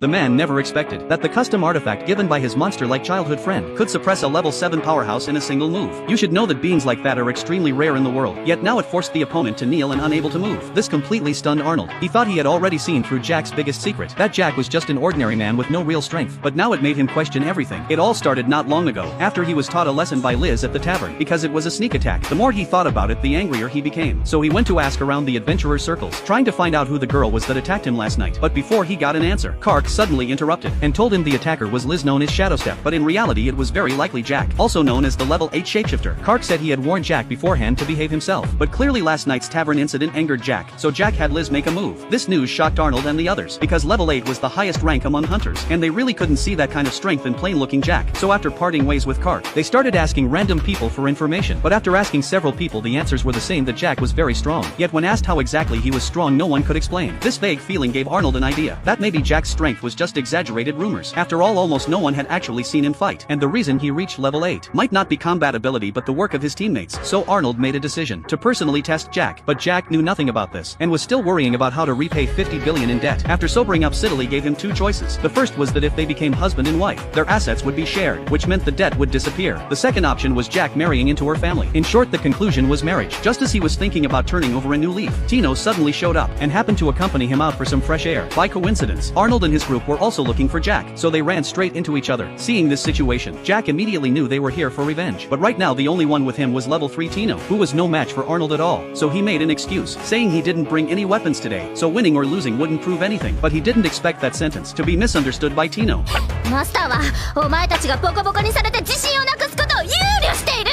The man never expected that the custom artifact given by his monster-like childhood friend could suppress a level 7 powerhouse in a single move. You should know that beings like that are extremely rare in the world, yet now it forced the opponent to kneel and unable to move. This completely stunned Arnold. He thought he had already seen through Jack's biggest secret, that Jack was just an ordinary man with no real strength, but now it made him question everything. It all started not long ago, after he was taught a lesson by Liz at the tavern, because it was a sneak attack. The more he thought about it, the angrier he became. So he went to ask around the adventurer circles, trying to find out who the girl was that attacked him last night. But before he got an answer, Kark suddenly interrupted and told him the attacker was Liz, known as Shadowstep, but in reality it was very likely Jack, also known as the level 8 shapeshifter. Kark said he had warned Jack beforehand to behave himself, but clearly last night's tavern incident angered Jack, so Jack had Liz make a move. This news shocked Arnold and the others, because level 8 was the highest rank among hunters, and they really couldn't see that kind of strength in plain-looking Jack. So after parting ways with Kark, they started asking random people for information, but after asking several people the answers were the same, that Jack was very strong. Yet when asked how exactly he was strong, no one could explain. This vague feeling gave Arnold an idea, that maybe Jack's strength was just exaggerated rumors. After all, almost no one had actually seen him fight, and the reason he reached level 8 might not be combat ability but the work of his teammates. So Arnold made a decision to personally test Jack, but Jack knew nothing about this, and was still worrying about how to repay 50 billion in debt. After sobering up, Siddeley gave him two choices. The first was that if they became husband and wife, their assets would be shared, which meant the debt would disappear. The second option was Jack marrying into her family. In short, the conclusion was marriage. Just as he was thinking about turning over a new leaf, Tino suddenly showed up, and happened to accompany him out for some fresh air. By coincidence, Arnold and his group were also looking for Jack, so they ran straight into each other. Seeing this situation, Jack immediately knew they were here for revenge, but right now the only one with him was level 3 Tino, who was no match for Arnold at all. So he made an excuse, saying he didn't bring any weapons today, so winning or losing wouldn't prove anything. But he didn't expect that sentence to be misunderstood by Tino. マスターはお前たちがボコボコにされて自信をなくすことを憂慮している。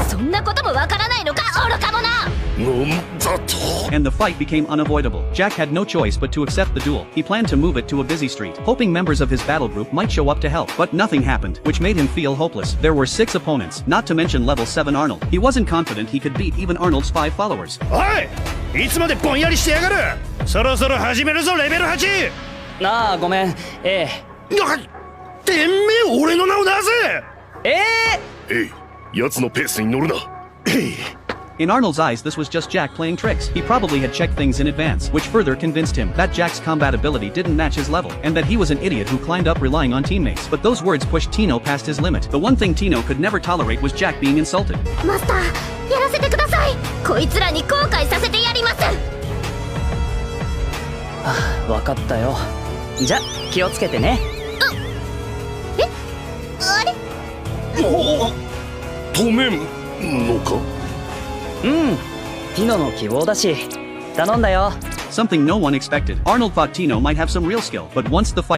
そんなこともわからないのか、愚か者。 And the fight became unavoidable. Jack had no choice but to accept the duel. He planned to move it to a busy street, hoping members of his battle group might show up to help. But nothing happened, which made him feel hopeless. There were 6 opponents, not to mention level 7 Arnold. He wasn't confident he could beat even Arnold's 5 followers. おい、いつまでぼんやりしてやがる。そろそろ始めるぞ、レベル8。なあ、ごめん。てめえ、俺の名を出せ。奴のペースに乗るな。In Arnold's eyes, this was just Jack playing tricks. He probably had checked things in advance, which further convinced him that Jack's combat ability didn't match his level, and that he was an idiot who climbed up relying on teammates. But those words pushed Tino past his limit. The one thing Tino could never tolerate was Jack being insulted. マスター、やらせてください。こいつらに後悔させてやります。わかったよ。じゃ、気をつけてね。あれ？止めんのか？うん、ティノの希望だし、頼んだよ。 Something no one expected. Arnold thought Tino might have some real skill, but once the fight